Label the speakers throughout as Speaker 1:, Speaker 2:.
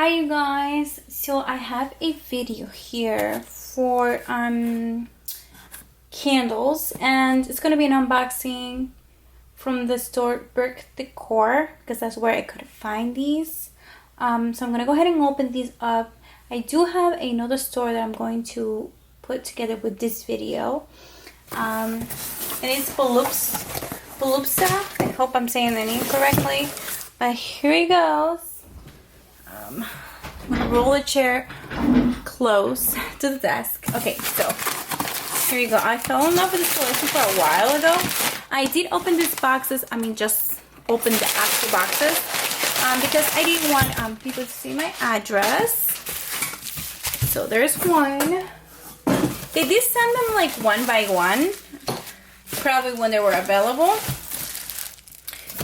Speaker 1: Hi you guys, so I have a video here for candles, and it's gonna be an unboxing from the store Berk Decor because that's where I could find these. So I'm gonna go ahead and open these up. I do have another store that I'm going to put together with this video, and it's Voluspa. I hope I'm saying the name correctly, but here it goes. I'm gonna roll the chair close to the desk. Okay, so here you go. I fell in love with this collection for a while ago. I did open these boxes. I mean, just open the actual boxes because I didn't want people to see my address. So there's one. They did send them like one by one, probably when they were available.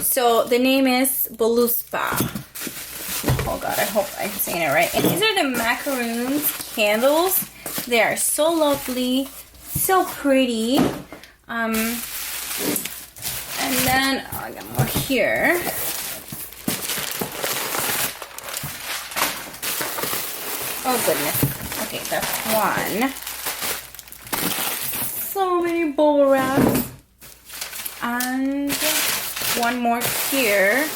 Speaker 1: So the name is Voluspa. Oh god, I hope I'm saying it right. And these are the Macaroon candles. They are so lovely, so pretty. And then I got more here. Oh goodness. Okay, that's one. So many bubble wraps. And one more here.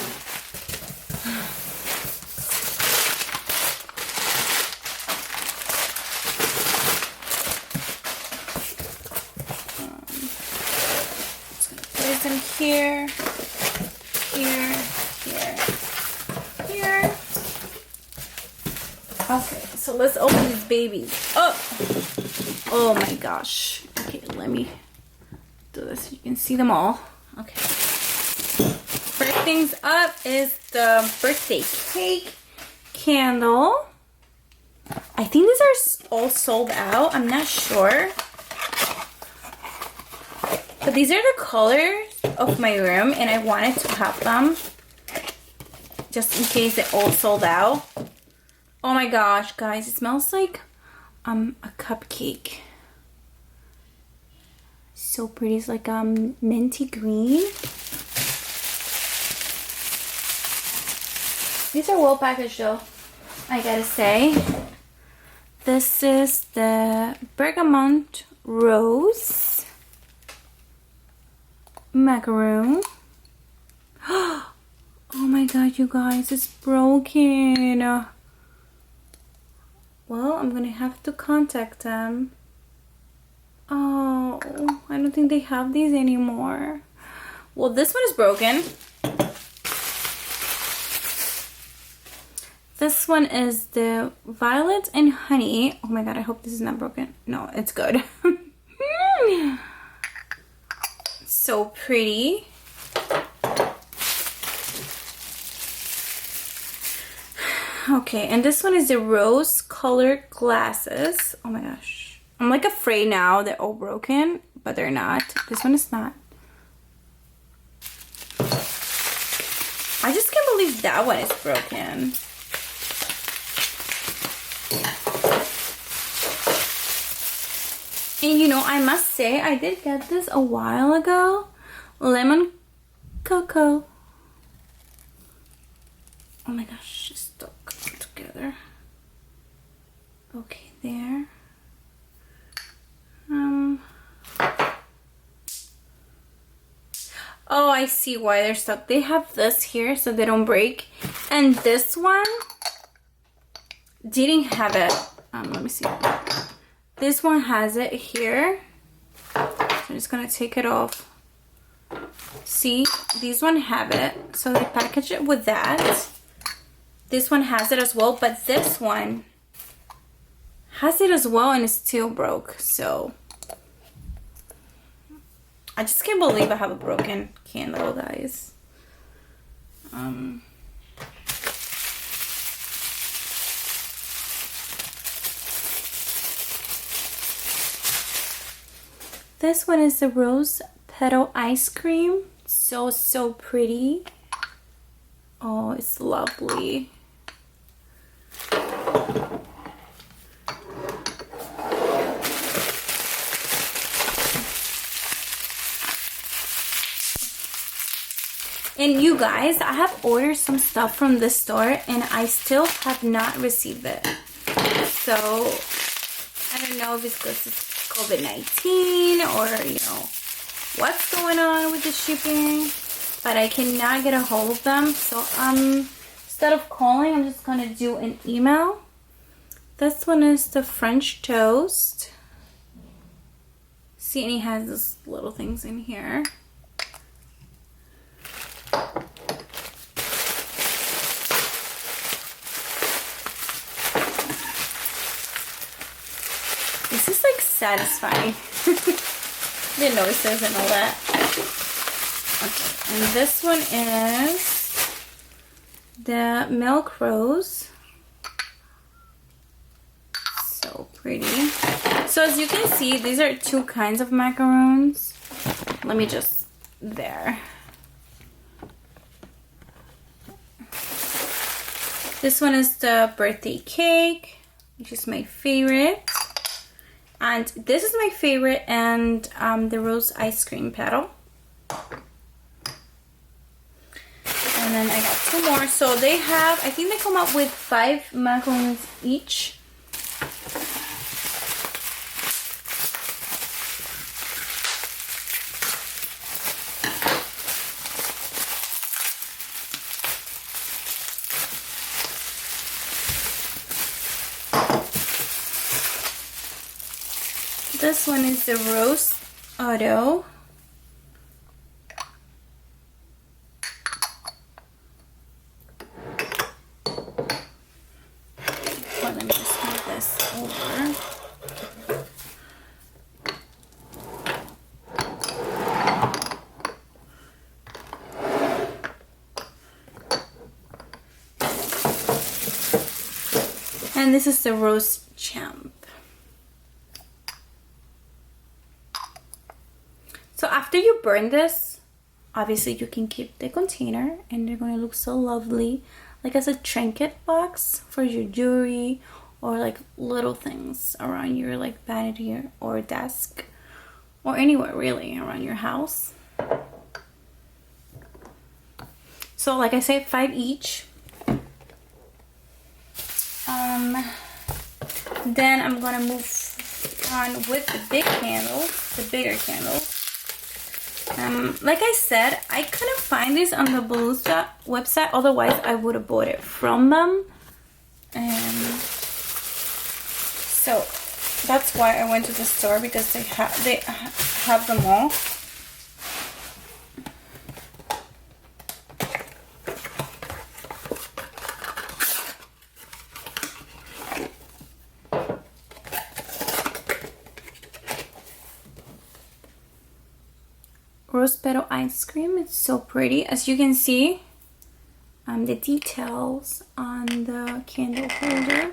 Speaker 1: Them here, here. Okay, so let's open these babies. Oh my gosh. Okay, let me do this so you can see them all. Okay. First things up is the birthday cake candle. I think these are all sold out. I'm not sure. But these are the colors of my room, and I wanted to have them just in case they all sold out. Oh my gosh, guys, it smells like a cupcake. So pretty. It's like minty green. These are well packaged though, I gotta say. This is the Bergamont Rose Macaroon. Oh my god, you guys, it's broken. Well, I'm gonna have to contact them. Oh, I don't think they have these anymore. Well, this one is broken. This one is the Violet and Honey. Oh my god, I hope this is not broken. No, it's good. So pretty. Okay, and this one is the rose colored glasses. Oh my gosh, I'm like afraid now they're all broken, but they're not. This one is not. I just can't believe that one is broken. And you know, I must say, I did get this a while ago. Lemon cocoa. Oh my gosh, it's stuck together. Okay, there. Oh, I see why they're stuck. They have this here so they don't break. And this one didn't have it. Let me see. This one has it here. So I'm just gonna take it off. See, these one have it. So they package it with that. This one has it as well, but this one has it as well and it still broke. So I just can't believe I have a broken candle, guys. This one is the rose petal ice cream. So pretty. Oh, it's lovely. And you guys, I have ordered some stuff from this store and I still have not received it. So I don't know if it's because it's COVID-19 or, you know, what's going on with the shipping, but I cannot get a hold of them. So instead of calling, I'm just gonna do an email. This one is the French toast. See, and it has these little things in here. This is like satisfying. The noises and all that. Okay, and this one is the milk rose. So pretty. So as you can see, these are two kinds of macaroons. Let me just, there. This one is the birthday cake, which is my favorite. And this is my favorite, and the rose ice cream petal. And then I got two more. So they have, I think they come up with 5 macaroons each. This one is the Rose Auto. Let me just move this over. And this is the Rose Champ. So after you burn this, obviously you can keep the container and they're going to look so lovely, like as a trinket box for your jewelry or like little things around your like vanity or desk or anywhere really around your house. So like I said, 5 each. Then I'm gonna move on with the big candles, the bigger candles. Like I said, I couldn't find this on the Voluspa website, otherwise I would have bought it from them. So that's why I went to the store, because they have them all. Rose petal ice cream. It's so pretty. As you can see, the details on the candle holder.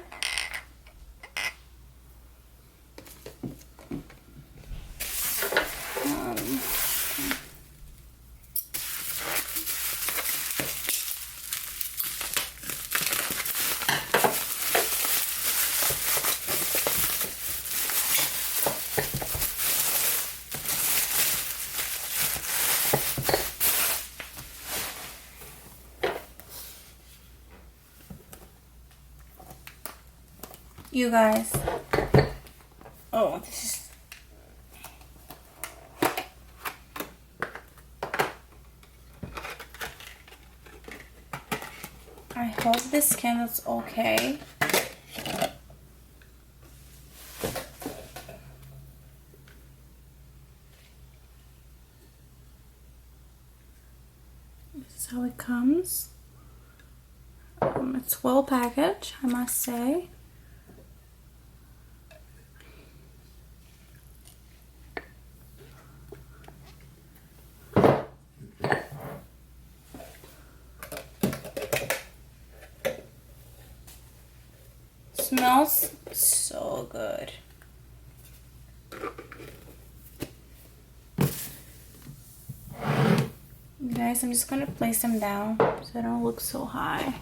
Speaker 1: You guys, oh, this is, I hope this candle's okay. This is how it comes. It's well packaged, I must say. Smells so good. Guys, I'm just gonna place them down so they don't look so high.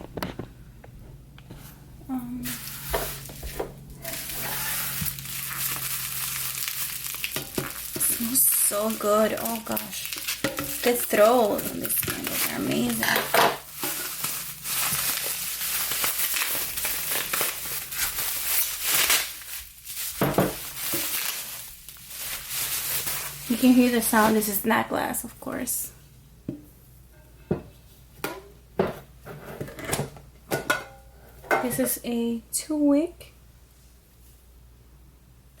Speaker 1: It smells so good. Oh gosh, the throws on these candles are amazing. You can hear the sound. This is not glass, of course. This is a 2-wick.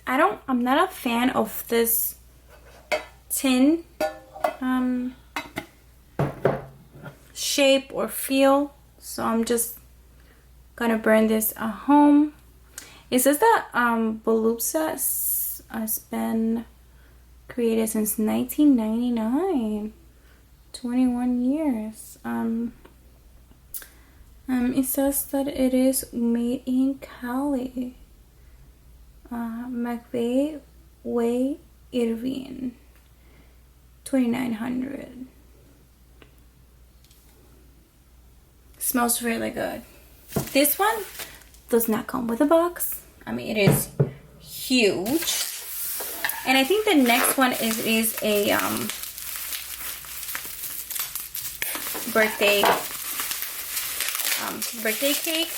Speaker 1: I'm not a fan of this tin shape or feel, so I'm just gonna burn this at home. It says that Voluspa has been created since 1999, 21 years. It says that it is made in Cali. McVeigh Way Irving, 2900. Smells really good. This one does not come with a box. I mean, it is huge. And I think the next one is a birthday cake.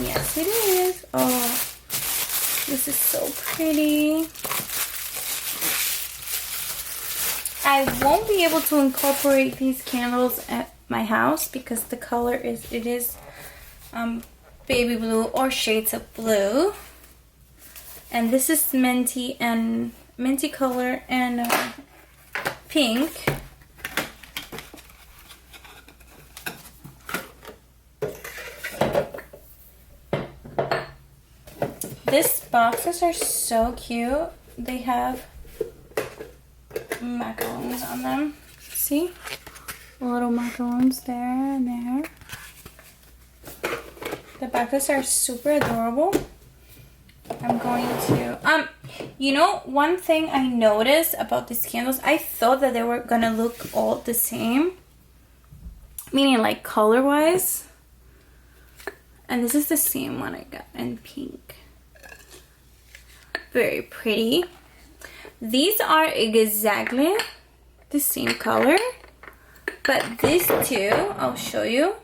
Speaker 1: Yes, it is. Oh, this is so pretty. I won't be able to incorporate these candles at my house because the color is baby blue or shades of blue, and this is minty color and pink. These boxes are so cute. They have macaroons on them. See? Little macaroons there and there. The boxes are super adorable. I'm going to you know, one thing I noticed about these candles, I thought that they were gonna look all the same, meaning like color wise, and this is the same one I got in pink. Very pretty. These are exactly the same color, but these two, I'll show you,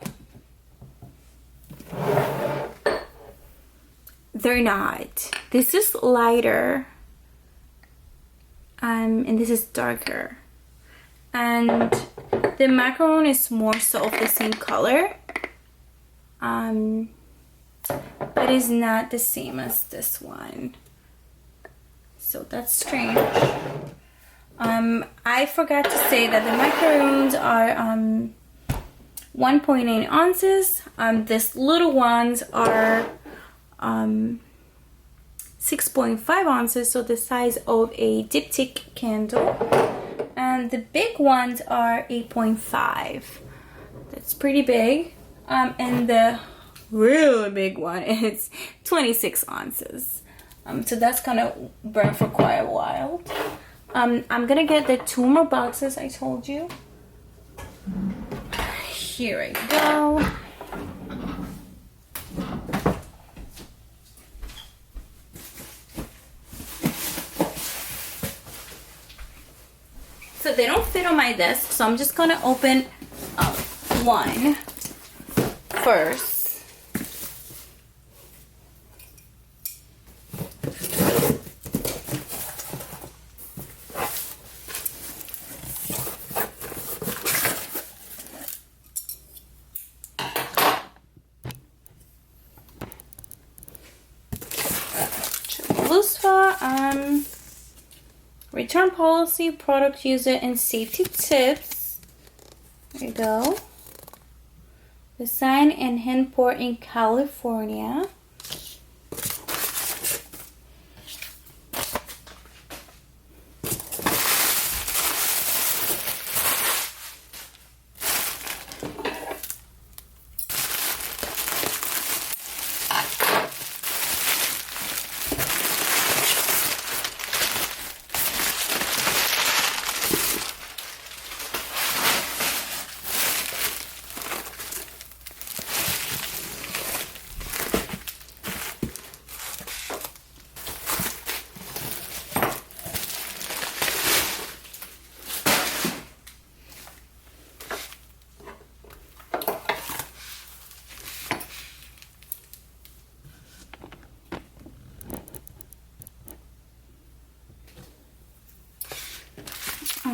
Speaker 1: they're not. This is lighter, and this is darker, and the macaron is more so of the same color, but it's not the same as this one. So that's strange. I forgot to say that the macaroons are 1.8 ounces. These little ones are 6.5 ounces, so the size of a diptych candle. And the big ones are 8.5. That's pretty big. And the really big one is 26 ounces. So that's gonna burn for quite a while. I'm gonna get the 2 more boxes I told you. Here I go. So they don't fit on my desk, so I'm just gonna open one first. Voluspa, return policy, product user, and safety tips. There you go. Design and hand pour in California.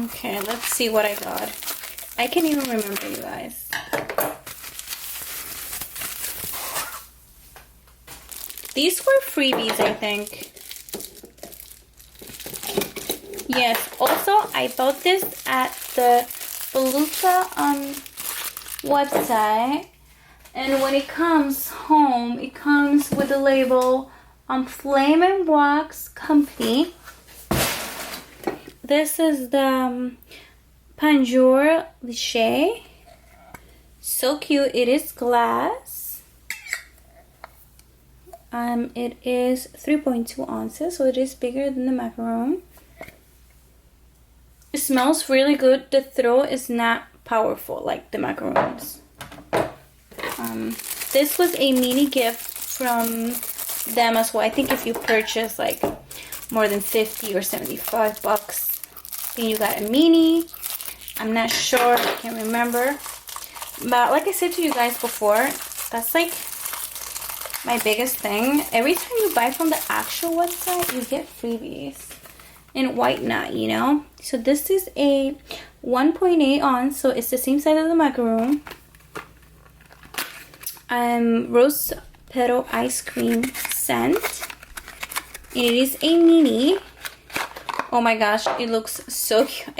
Speaker 1: Okay, let's see what I got. I can't even remember, you guys. These were freebies, I think. Yes, also I bought this at the Voluspa website. And when it comes home, it comes with the label Flame and Wax Company. This is the Panjour Liche. So cute. It is glass. It is 3.2 ounces, so it is bigger than the Macaroon. It smells really good. The throw is not powerful like the Macaroons. This was a mini gift from them as well. I think if you purchase like more than 50 or 75 bucks, then you got a mini. I'm not sure, I can't remember. But like I said to you guys before, that's like my biggest thing. Every time you buy from the actual website, you get freebies. And why not, you know? So this is a 1.8 ounce, so it's the same size as the Macaroon. Rose Petal ice cream scent. It is a mini. Oh my gosh, it looks so cute.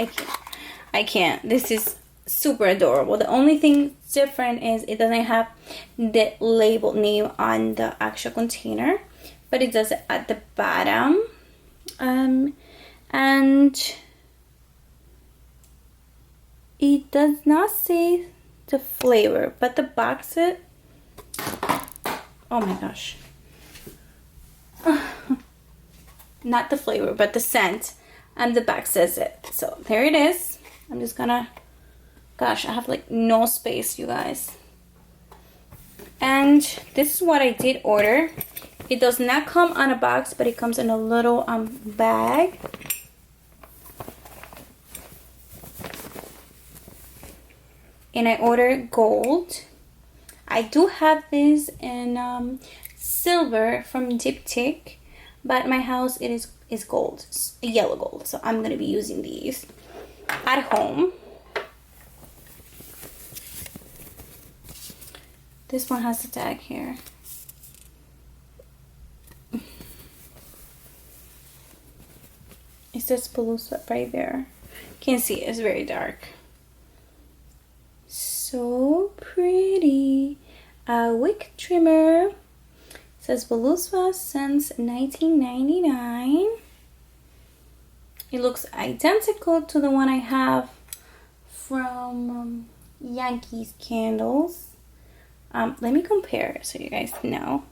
Speaker 1: I can't. This is super adorable. The only thing different is it doesn't have the label name on the actual container, but it does it at the bottom. And it does not say the flavor, but the box it. Oh my gosh. Not the flavor, but the scent. And the back says it. So there it is. I'm just gonna, gosh, I have like no space, you guys. And this is what I did order. It does not come on a box, but it comes in a little bag. And I ordered gold. I do have this in silver from Diptyque, but my house it is gold, yellow gold. So I'm gonna be using these at home. This one has a tag here. It says Voluspa right there. Can't see it, it's very dark. So pretty. A wick trimmer. It says Voluspa since 1999. It looks identical to the one I have from Yankee Candles. Let me compare so you guys know.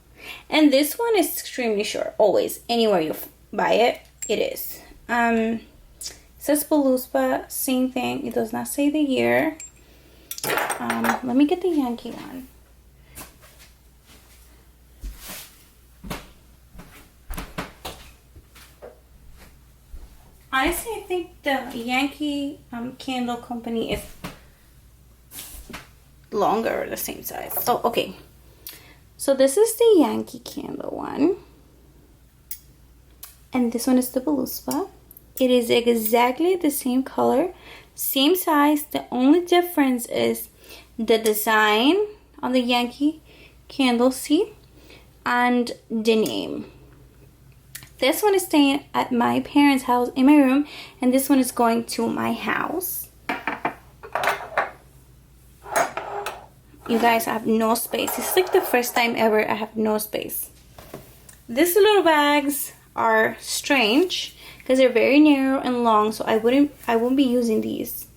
Speaker 1: And this one is extremely short. Always, anywhere you buy it, it is. It says Voluspa, same thing. It does not say the year. Let me get the Yankee one. Honestly, I think the Yankee Candle company is longer or the same size. So, okay. So this is the Yankee Candle one. And this one is the Voluspa. It is exactly the same color, same size. The only difference is the design on the Yankee Candle, see? And the name. This one is staying at my parents' house in my room, and this one is going to my house. You guys, I have no space. It's like the first time ever I have no space. These little bags are strange because they're very narrow and long, so I won't be using these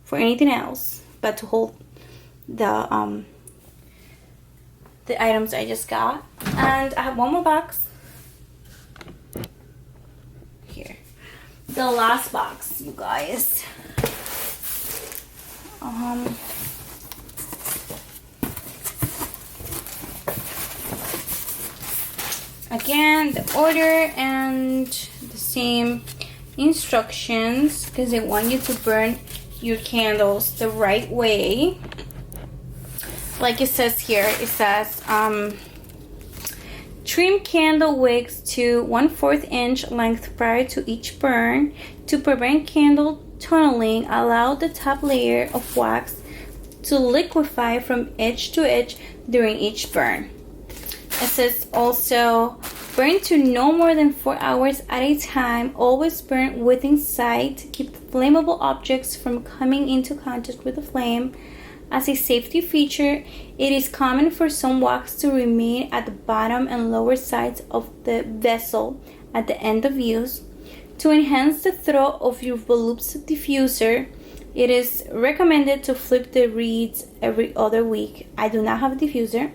Speaker 1: for anything else but to hold the items I just got. And I have one more box. Here. The last box, you guys. Again, the order and the same instructions because they want you to burn your candles the right way. Like it says here, it says trim candle wicks to 1/4 inch length prior to each burn to prevent candle tunneling allows the top layer of wax to liquefy from edge to edge during each burn. It says also, burn to no more than 4 hours at a time. Always burn within sight to keep flammable objects from coming into contact with the flame. As a safety feature, it is common for some wax to remain at the bottom and lower sides of the vessel at the end of use. To enhance the throw of your Voluspa diffuser, it is recommended to flip the reeds every other week. I do not have a diffuser.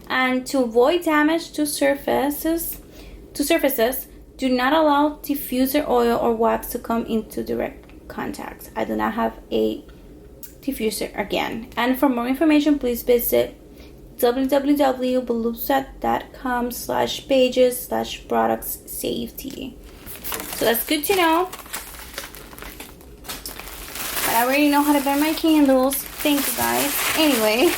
Speaker 1: And to avoid damage to surfaces, do not allow diffuser oil or wax to come into direct contact. I do not have a diffuser again. And for more information, please visit www.voluspa.com/pages/products safety. So that's good to know. But I already know how to burn my candles. Thank you guys. Anyway.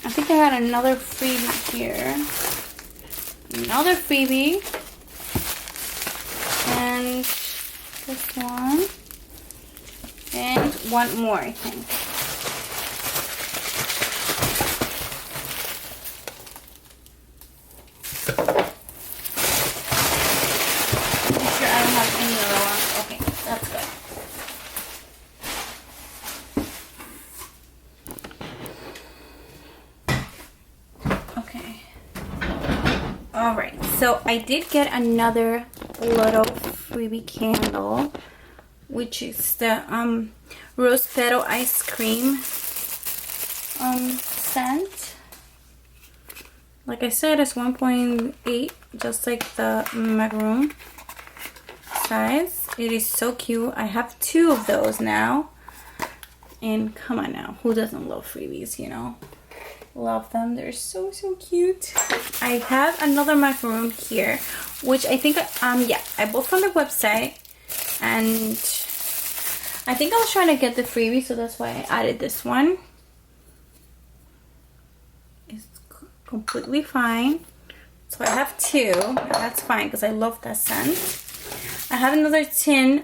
Speaker 1: I think I had another freebie here. Another freebie. And this one. And one more, I think. Make sure I don't have any other ones. Okay, that's good. Alright, so I did get another little freebie candle, which is the Rose Petal Ice Cream scent. Like I said, it's 1.8, just like the Macaroon size. It is so cute. I have 2 of those now. And come on now, who doesn't love freebies, you know? Love them. They're so cute. I have another macaroon here, which I think yeah, I bought from the website, and I think I was trying to get the freebie, so that's why I added this one. It's completely fine. So I have 2. That's fine because I love that scent. I have another tin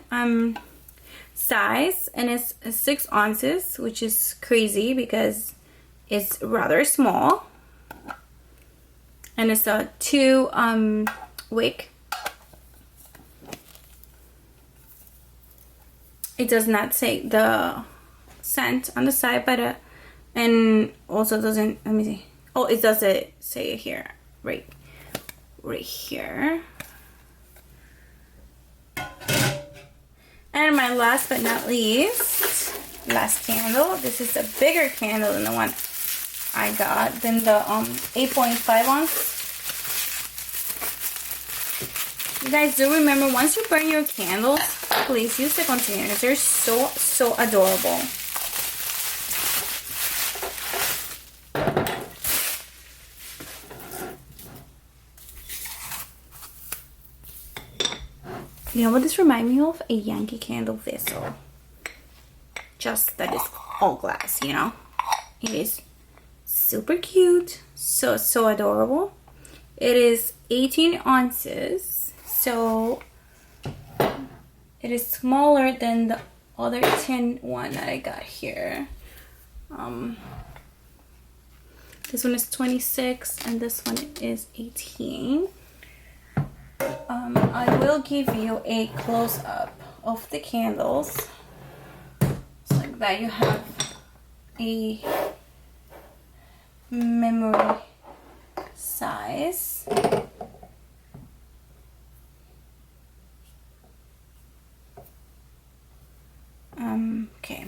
Speaker 1: size, and it's 6 ounces, which is crazy because it's rather small, and it's a 2 wick. It does not say the scent on the side, but and also doesn't. Let me see. Oh, it does say it here, right here. And my last but not least, last candle. This is a bigger candle than the one I got, than the 8.5 ounce. You guys do remember, once you burn your candles, please use the containers. They're so adorable. You know what this reminds me of? A Yankee Candle vessel. Just that it's all glass, you know? It is super cute. So adorable. It is 18 ounces. So it is smaller than the other tin one that I got here. This one is 26 and this one is 18. I will give you a close-up of the candles. It's like that. You have a memory size. Okay.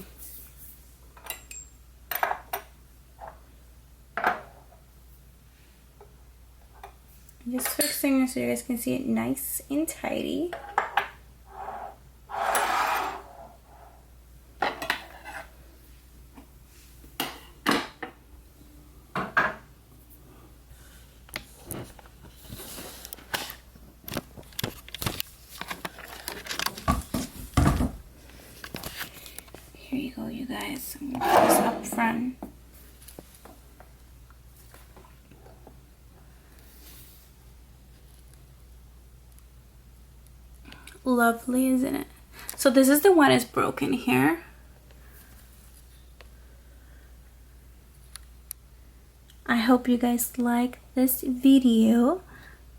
Speaker 1: I'm just fixing it so you guys can see it nice and tidy. guys. I'm gonna put this up front. Lovely, isn't it? So this is the one that's broken here. I hope you guys like this video.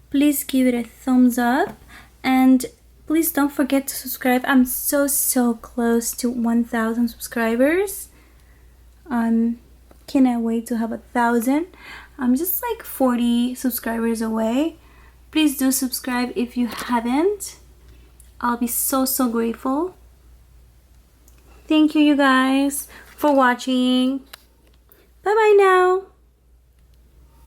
Speaker 1: Please give it a thumbs up and please don't forget to subscribe. I'm so close to 1,000 subscribers. Cannot wait to have 1,000. I'm just like 40 subscribers away. Please do subscribe if you haven't. I'll be so grateful. Thank you, you guys, for watching. Bye bye now.